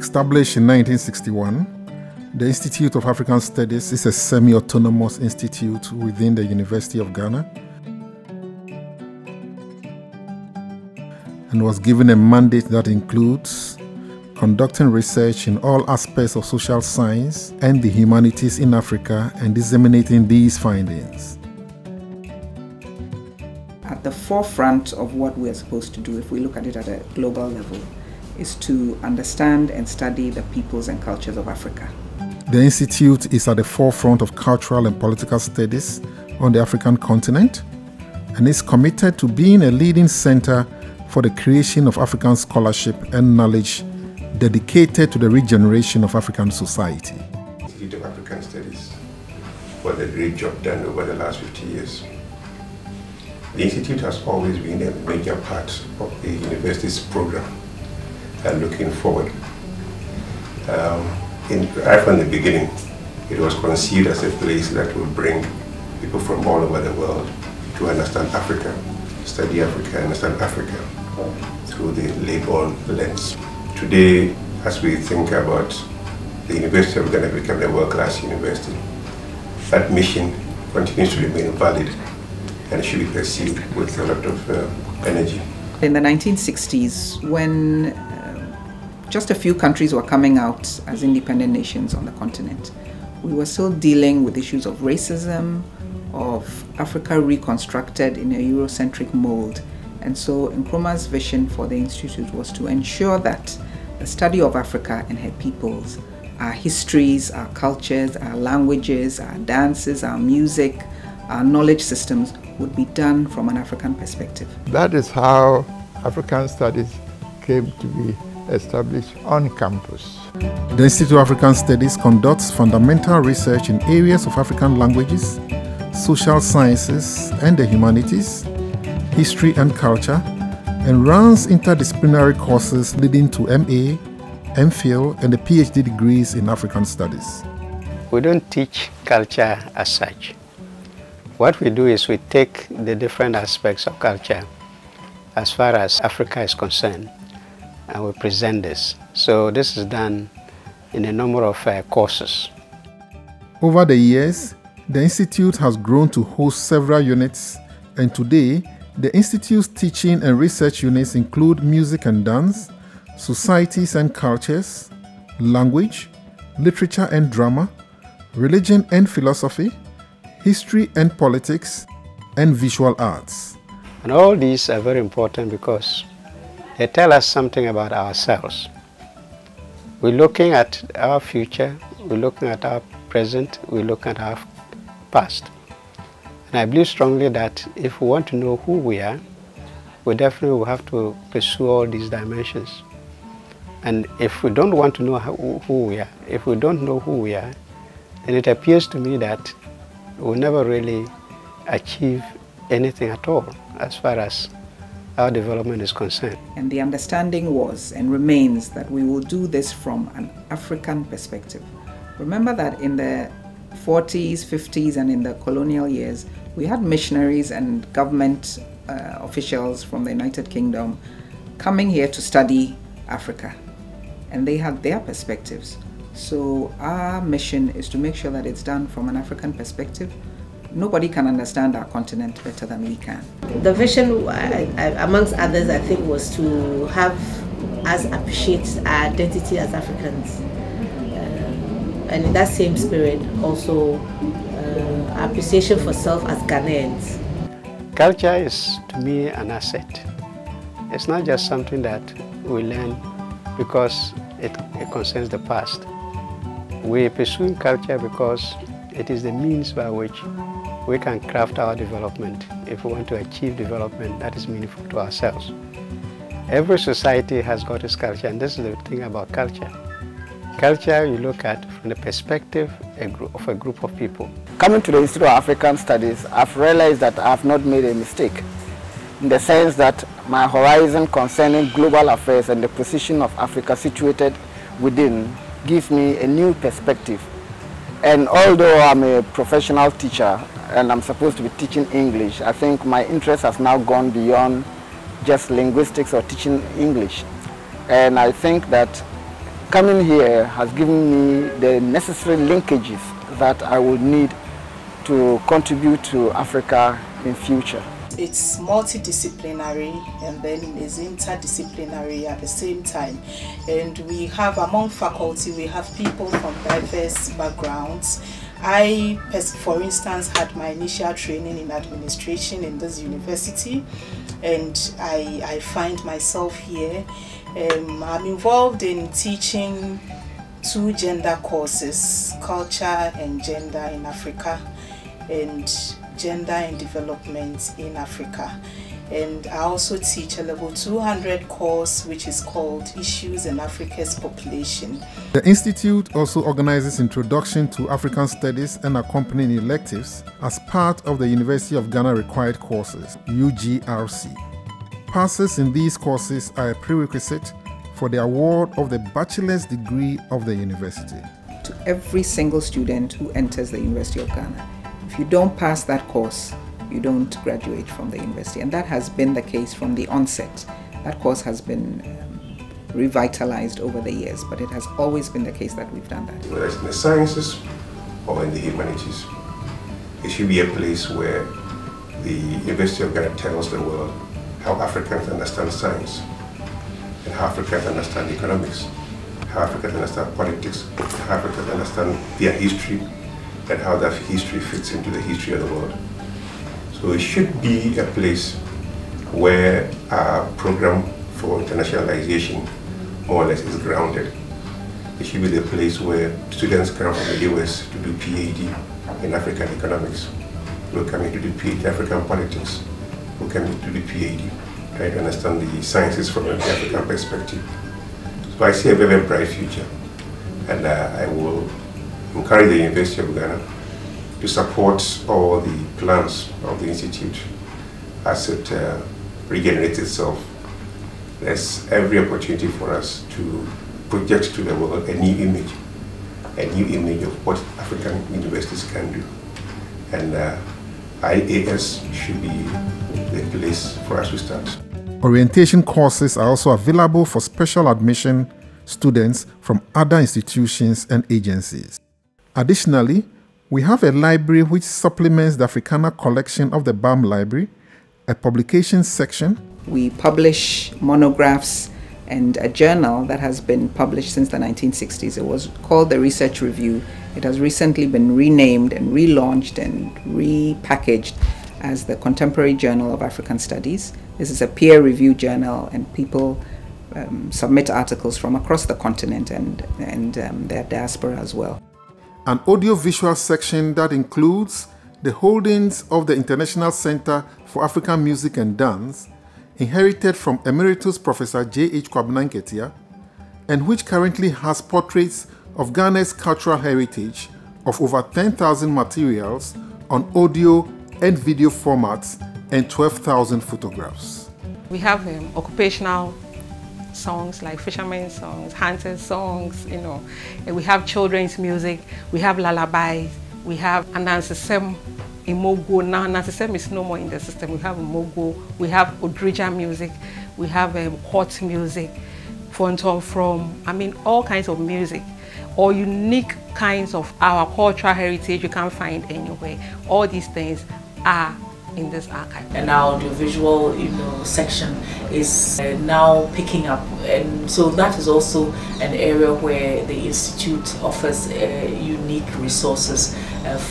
Established in 1961, the Institute of African Studies is a semi-autonomous institute within the University of Ghana and was given a mandate that includes conducting research in all aspects of social science and the humanities in Africa and disseminating these findings. At the forefront of what we are supposed to do, if we look at it at a global level, is to understand and study the peoples and cultures of Africa. The Institute is at the forefront of cultural and political studies on the African continent and is committed to being a leading center for the creation of African scholarship and knowledge dedicated to the regeneration of African society. The Institute of African Studies was a great job done over the last 50 years. The Institute has always been a major part of the university's program and looking forward. Right from the beginning, it was conceived as a place that would bring people from all over the world to understand Africa, study Africa, understand Africa through the Legon lens. Today, as we think about the University of Ghana becoming a world-class university, that mission continues to remain valid and should be pursued with a lot of energy. In the 1960s, when just a few countries were coming out as independent nations on the continent, we were still dealing with issues of racism, of Africa reconstructed in a Eurocentric mold. And so Nkrumah's vision for the Institute was to ensure that the study of Africa and her peoples, our histories, our cultures, our languages, our dances, our music, our knowledge systems would be done from an African perspective. That is how African Studies came to be established on campus. The Institute of African Studies conducts fundamental research in areas of African languages, social sciences and the humanities, history and culture, and runs interdisciplinary courses leading to MA, MPhil, and the PhD degrees in African Studies. We don't teach culture as such. What we do is we take the different aspects of culture as far as Africa is concerned, and we present this. So this is done in a number of courses. Over the years, the Institute has grown to host several units, and today, the Institute's teaching and research units include music and dance, societies and cultures, language, literature and drama, religion and philosophy, history and politics, and visual arts. And all these are very important because they tell us something about ourselves. We're looking at our future, we're looking at our present, we're looking at our past. And I believe strongly that if we want to know who we are, we definitely will have to pursue all these dimensions. And if we don't want to know who we are, if we don't know who we are, then it appears to me that we'll never really achieve anything at all as far as our development is concerned. And the understanding was and remains that we will do this from an African perspective. Remember that in the 40s, 50s, and in the colonial years, we had missionaries and government officials from the United Kingdom coming here to study Africa, and they had their perspectives. So our mission is to make sure that it's done from an African perspective. Nobody can understand our continent better than we can. The vision, amongst others, I think, was to have us appreciate our identity as Africans. And in that same spirit, also appreciation for self as Ghanaians. Culture is, to me, an asset. It's not just something that we learn because it concerns the past. We're pursuing culture because it is the means by which we can craft our development if we want to achieve development that is meaningful to ourselves. Every society has got its culture, and this is the thing about culture. Culture you look at from the perspective of a group of people. Coming to the Institute of African Studies, I've realized that I've not made a mistake, in the sense that my horizon concerning global affairs and the position of Africa situated within gives me a new perspective. And although I'm a professional teacher and I'm supposed to be teaching English, I think my interest has now gone beyond just linguistics or teaching English. And I think that Coming here has given me the necessary linkages that I will need to contribute to Africa in future. It's multidisciplinary and then it's interdisciplinary at the same time. And we have among faculty, we have people from diverse backgrounds. I, for instance, had my initial training in administration in this university, and I find myself here. I'm involved in teaching 2 gender courses, culture and gender in Africa, and gender and development in Africa. And I also teach a level 200 course which is called Issues in Africa's Population. The Institute also organizes Introduction to African Studies and accompanying electives as part of the University of Ghana Required Courses, UGRC. Passes in these courses are a prerequisite for the award of the bachelor's degree of the university. To every single student who enters the University of Ghana, if you don't pass that course, you don't graduate from the university. And that has been the case from the onset. That course has been revitalized over the years, but it has always been the case that we've done that. Whether it's in the sciences or in the humanities, it should be a place where the University of Ghana tells the world how Africans understand science, and how Africans understand economics, how Africans understand politics, how Africans understand their history, and how that history fits into the history of the world. So it should be a place where our program for internationalization more or less is grounded. It should be the place where students come from the US to do PhD in African economics, who are coming to do PhD in African politics, who are coming to do PhD, trying to understand the sciences from an African perspective. So I see a very, very bright future, and I will encourage the University of Ghana to support all the plans of the Institute as it regenerates itself. There's every opportunity for us to project to the world a new image of what African universities can do. And IAS should be the place for us to start. Orientation courses are also available for special admission students from other institutions and agencies. Additionally, we have a library which supplements the Africana collection of the BAM Library, a publication section. We publish monographs and a journal that has been published since the 1960s. It was called the Research Review. It has recently been renamed and relaunched and repackaged as the Contemporary Journal of African Studies. This is a peer-reviewed journal, and people submit articles from across the continent and their diaspora as well. An audiovisual section that includes the holdings of the International Center for African Music and Dance, inherited from Emeritus Professor J.H. Kwabena Nketia, and which currently has portraits of Ghana's cultural heritage of over 10,000 materials on audio and video formats and 12,000 photographs. We have occupational songs like fishermen songs, hunters songs, and we have children's music, we have lullabies, we have Anansesem Imogo. Now Anansesem is no more in the system. We have Imogo, we have Odrija music, we have court music, all kinds of music, or unique kinds of our cultural heritage you can't find anywhere. All these things are in this archive. And our audiovisual section is now picking up, and so that is also an area where the Institute offers unique resources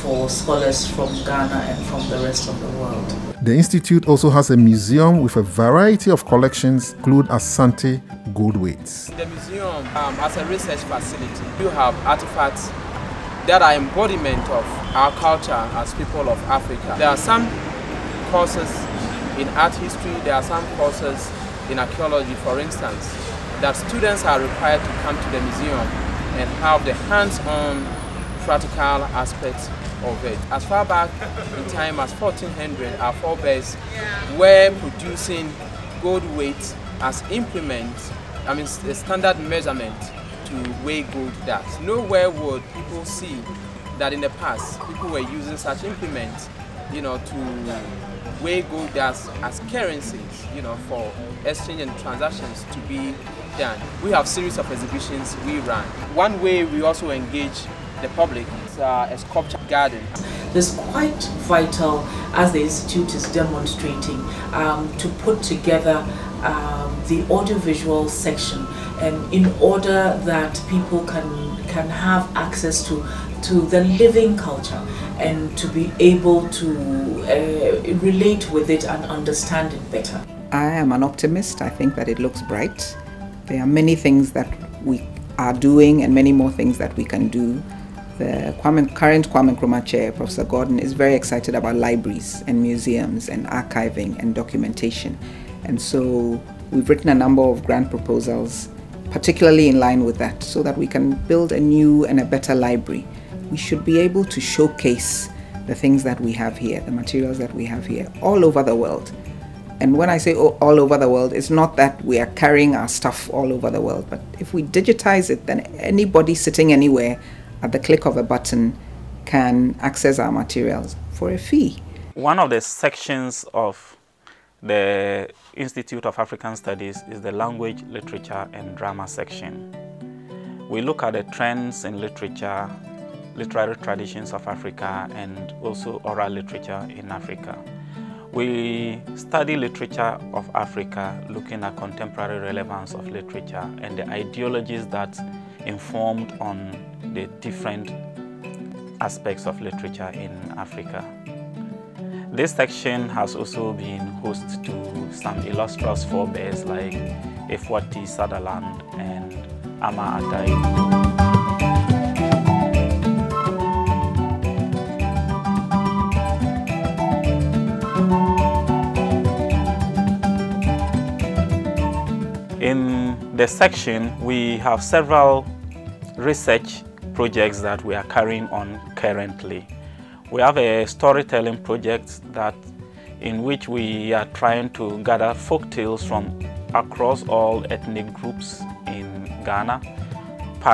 for scholars from Ghana and from the rest of the world. The Institute also has a museum with a variety of collections, include Asante gold weights. The museum as a research facility, you have artifacts that are embodiment of our culture as people of Africa. There are some courses in art history, there are some courses in archaeology, for instance, that students are required to come to the museum and have the hands-on practical aspects of it. As far back in time as 1400, our forebears were producing gold weight as implements, a standard measurement to weigh gold that. Nowhere would people see that in the past people were using such implements to weigh gold as currencies, for exchange and transactions to be done. We have series of exhibitions we run. One way we also engage the public is a sculpture garden. It's quite vital, as the Institute is demonstrating, to put together the audiovisual section, in order that people can have access to the living culture and to be able to relate with it and understand it better. I am an optimist. I think that it looks bright. There are many things that we are doing and many more things that we can do. The current Kwame Nkrumah Chair, Professor Gordon, is very excited about libraries and museums and archiving and documentation. And so we've written a number of grant proposals, particularly in line with that, so that we can build a new and a better library. We should be able to showcase the things that we have here, the materials that we have here, all over the world. And when I say all over the world, it's not that we are carrying our stuff all over the world, but if we digitize it, then anybody sitting anywhere at the click of a button can access our materials for a fee. One of the sections of the Institute of African Studies is the Language, Literature and Drama section. We look at the trends in literature, literary traditions of Africa, and also oral literature in Africa. We study literature of Africa, looking at contemporary relevance of literature and the ideologies that informed on the different aspects of literature in Africa. This section has also been host to some illustrious forebears like Efwati Sutherland and Ama Atai. In the section, we have several research projects that we are carrying on currently. We have a storytelling project in which we are trying to gather folk tales from across all ethnic groups in Ghana,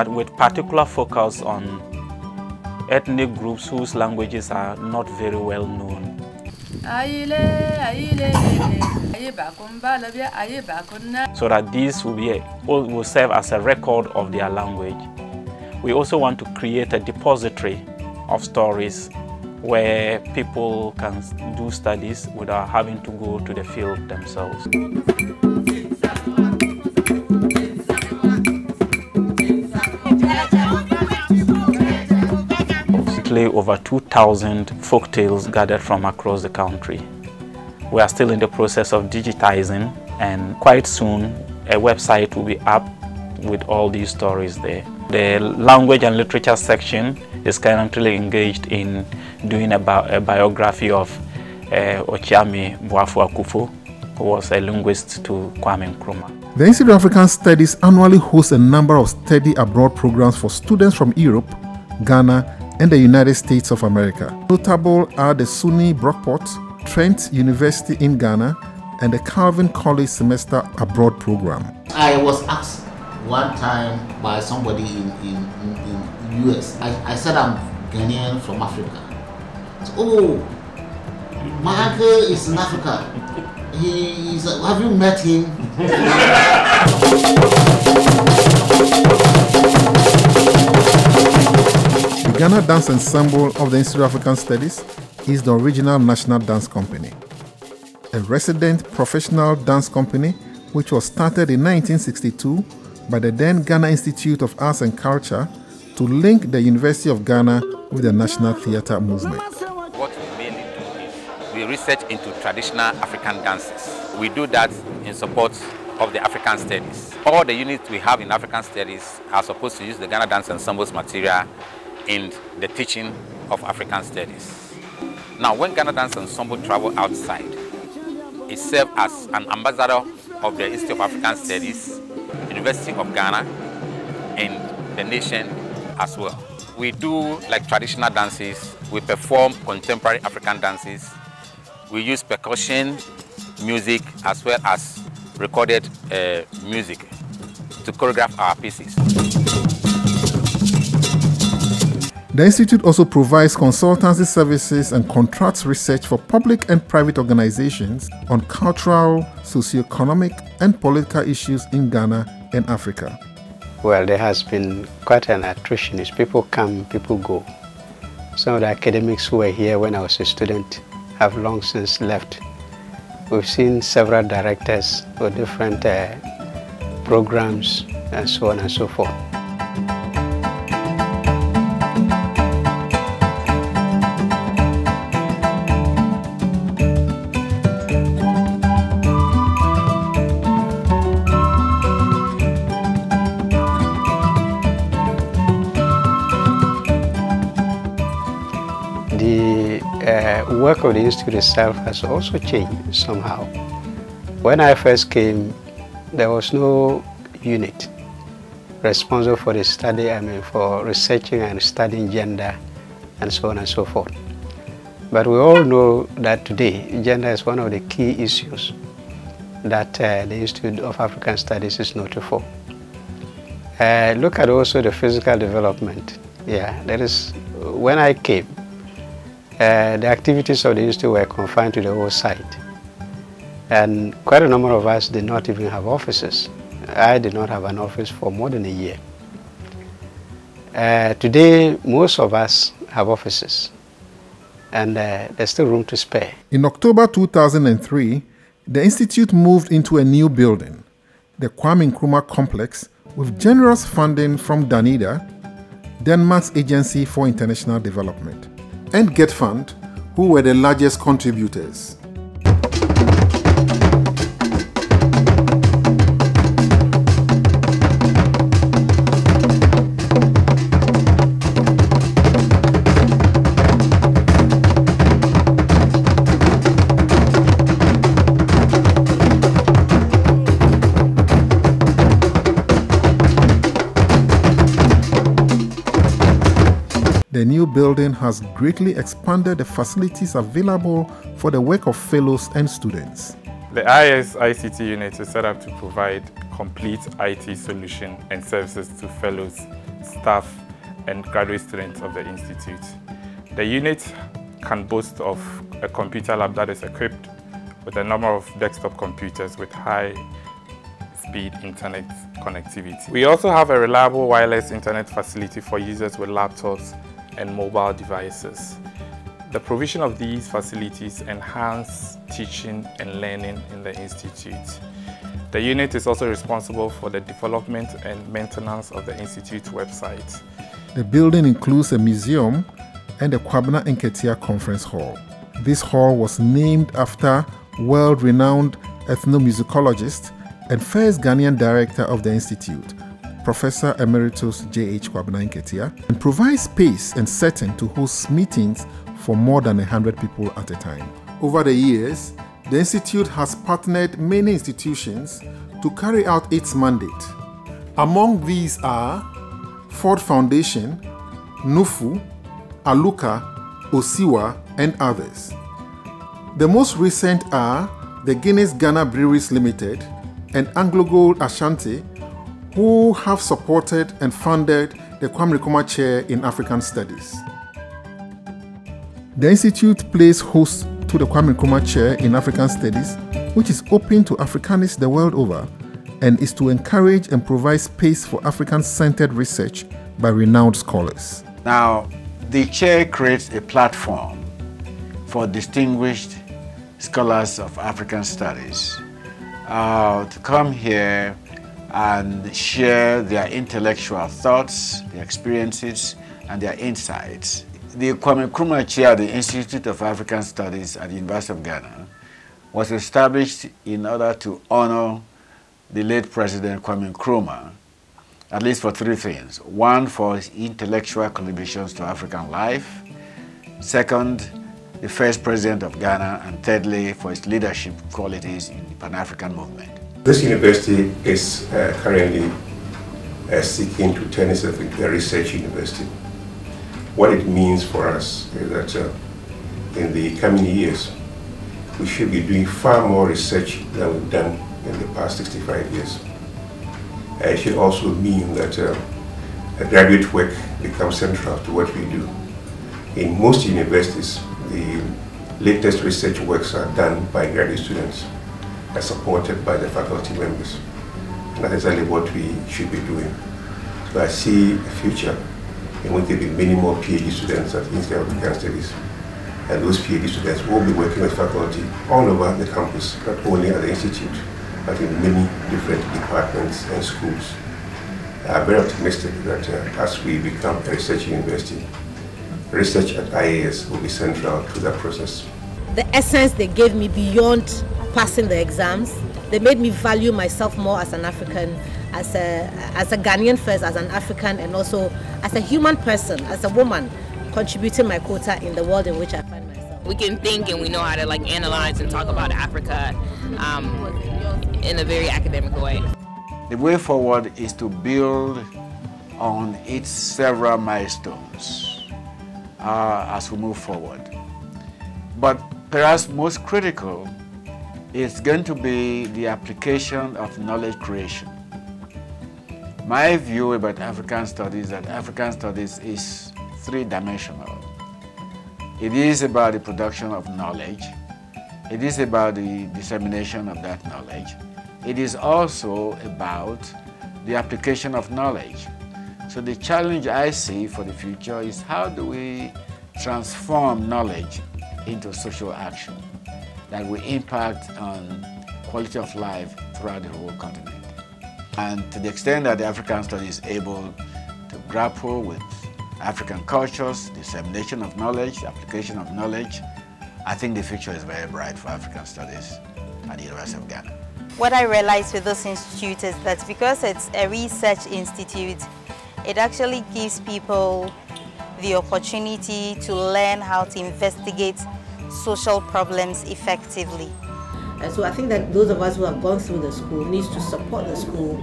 with particular focus on ethnic groups whose languages are not very well known. So that these will serve as a record of their language. We also want to create a depository of stories where people can do studies without having to go to the field themselves. Over 2,000 folk tales gathered from across the country. We are still in the process of digitizing, and quite soon a website will be up with all these stories there. The language and literature section is currently engaged in doing a biography of Ochiame Boafo Akufo, who was a linguist to Kwame Nkrumah. The Institute of African Studies annually hosts a number of study abroad programs for students from Europe, Ghana, and the United States of America. Notable are the SUNY Brockport, Trent University in Ghana, and the Calvin College Semester Abroad Program. I was asked one time by somebody in US. I said I'm Ghanaian from Africa. So, oh, my uncle is in Africa. Have you met him? The Ghana Dance Ensemble of the Institute of African Studies is the original national dance company, a resident professional dance company which was started in 1962 by the then Ghana Institute of Arts and Culture to link the University of Ghana with the National Theatre movement. What we mainly do is we research into traditional African dances. We do that in support of the African Studies. All the units we have in African Studies are supposed to use the Ghana Dance Ensemble's material in the teaching of African Studies. Now, when Ghana Dance Ensemble travel outside, it serves as an ambassador of the Institute of African Studies, University of Ghana, and the nation as well. We do like traditional dances, we perform contemporary African dances, we use percussion, music, as well as recorded music to choreograph our pieces. The Institute also provides consultancy services and contracts research for public and private organizations on cultural, socio-economic, and political issues in Ghana and Africa. Well, there has been quite an attrition. People come, people go. Some of the academics who were here when I was a student have long since left. We've seen several directors for different programs and so on and so forth. The work of the Institute itself has also changed somehow. When I first came, there was no unit responsible for the study, for researching and studying gender and so on and so forth. But we all know that today, gender is one of the key issues that the Institute of African Studies is noted for. Look at also the physical development. Yeah, that is, when I came, the activities of the Institute were confined to the whole site. And quite a number of us did not even have offices. I did not have an office for more than a year. Today, most of us have offices, and there's still room to spare. In October 2003, the Institute moved into a new building, the Kwame Nkrumah Complex, with generous funding from Danida, Denmark's Agency for International Development, and GetFund, who were the largest contributors. The new building has greatly expanded the facilities available for the work of fellows and students. The ICT Unit is set up to provide complete IT solution and services to fellows, staff, and graduate students of the Institute. The unit can boast of a computer lab that is equipped with a number of desktop computers with high-speed internet connectivity. We also have a reliable wireless internet facility for users with laptops and mobile devices. The provision of these facilities enhance teaching and learning in the Institute. The unit is also responsible for the development and maintenance of the Institute website. The building includes a museum and the Kwabena Nketia Conference Hall. This hall was named after world-renowned ethnomusicologist and first Ghanaian director of the Institute, Professor Emeritus J.H. Kwabena Nketia, and provides space and setting to host meetings for more than 100 people at a time. Over the years, the Institute has partnered many institutions to carry out its mandate. Among these are Ford Foundation, Nufu, Aluka, Osiwa, and others. The most recent are the Guinness Ghana Breweries Limited and Anglo Gold Ashanti, who have supported and funded the Kwame Nkrumah Chair in African Studies. The Institute plays host to the Kwame Nkrumah Chair in African Studies, which is open to Africanists the world over and is to encourage and provide space for African-centered research by renowned scholars. Now, the chair creates a platform for distinguished scholars of African Studies to come here and share their intellectual thoughts, their experiences, and their insights. The Kwame Nkrumah Chair at the Institute of African Studies at the University of Ghana was established in order to honor the late President Kwame Nkrumah, at least for three things. One, for his intellectual contributions to African life. Second, the first president of Ghana. And thirdly, for his leadership qualities in the Pan-African movement. This university is currently seeking to turn itself into a research university. What it means for us is that in the coming years, we should be doing far more research than we've done in the past 65 years. It should also mean that graduate work become central to what we do. In most universities, the latest research works are done by graduate students and supported by the faculty members. And that's exactly what we should be doing. So I see a future in which there will be many more PhD students at Institute of African Studies. And those PhD students will be working with faculty all over the campus, not only at the institute, but in many different departments and schools. I'm very optimistic that as we become a research university, research at IAS will be central to that process. The essence they gave me beyond passing the exams, they made me value myself more as an African, as a Ghanaian first, as an African, and also as a human person, as a woman, contributing my quota in the world in which I find myself. We can think and we know how to analyze and talk about Africa in a very academic way. The way forward is to build on its several milestones as we move forward. But perhaps most critical is going to be the application of knowledge creation. My view about African studies is that African studies is three-dimensional. It is about the production of knowledge. It is about the dissemination of that knowledge. It is also about the application of knowledge. So the challenge I see for the future is how do we transform knowledge into social action that will impact on quality of life throughout the whole continent. And to the extent that the African studies is able to grapple with African cultures, dissemination of knowledge, application of knowledge, I think the future is very bright for African studies at the University of Ghana. What I realized with this institute is that because it's a research institute, it actually gives people the opportunity to learn how to investigate social problems effectively. And so I think that those of us who have gone through the school needs to support the school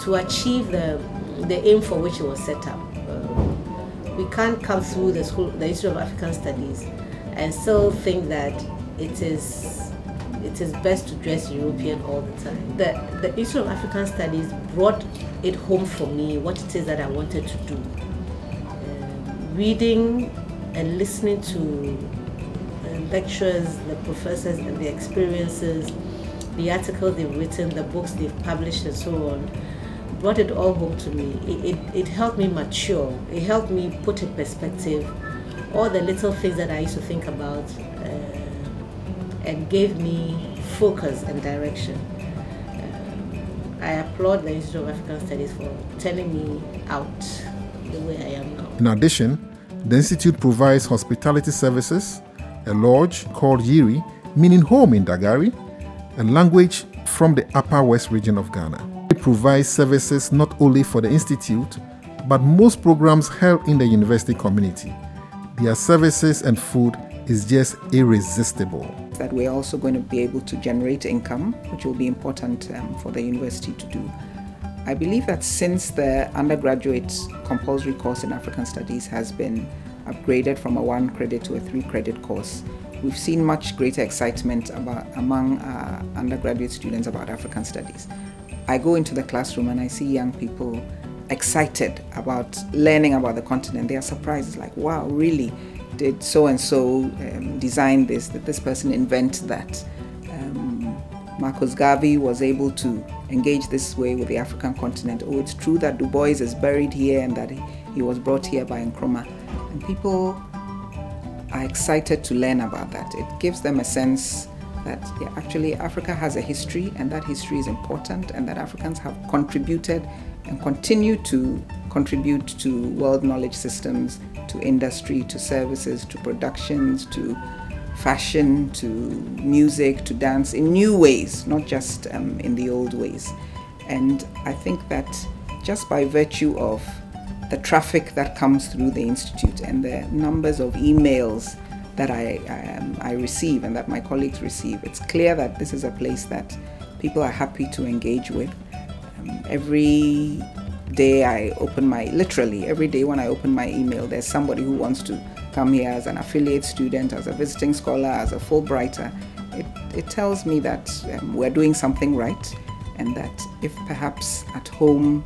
to achieve the aim for which it was set up. We can't come through the school, the Institute of African Studies, and still think that it is best to dress European all the time. The Institute of African Studies brought it home for me, what it is that I wanted to do. Reading and listening to lecturers, the professors and the experiences, the articles they've written, the books they've published and so on, brought it all home to me. It helped me mature. It helped me put in perspective all the little things that I used to think about and gave me focus and direction. I applaud the Institute of African Studies for turning me out the way I am now. In addition, the Institute provides hospitality services, a lodge called Yiri, meaning home in Dagari, and language from the Upper West region of Ghana. It provides services not only for the Institute, but most programs held in the university community. Their services and food is just irresistible. That we're also going to be able to generate income, which will be important for the university to do. I believe that since the undergraduate compulsory course in African Studies has been upgraded from a 1 credit to a 3 credit course, we've seen much greater excitement among undergraduate students about African Studies. I go into the classroom and I see young people excited about learning about the continent. They are surprised, it's like, wow, really? Did so-and-so design this? Did this person invent that? Marcus Garvey was able to engage this way with the African continent. Oh, it's true that Du Bois is buried here and that he was brought here by Nkrumah. And people are excited to learn about that. It gives them a sense that actually Africa has a history, and that history is important, and that Africans have contributed and continue to contribute to world knowledge systems, to industry, to services, to productions, to fashion, to music, to dance in new ways, not just in the old ways. And I think that just by virtue of the traffic that comes through the Institute and the numbers of emails that I receive and that my colleagues receive, it's clear that this is a place that people are happy to engage with. Every day literally every day when I open my email, there's somebody who wants to come here as an affiliate student, as a visiting scholar, as a Fulbrighter. It tells me that we're doing something right, and that if perhaps at home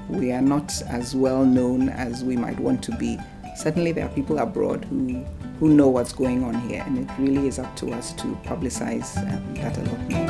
we are not as well known as we might want to be. Certainly there are people abroad who know what's going on here, and it really is up to us to publicize that a lot more.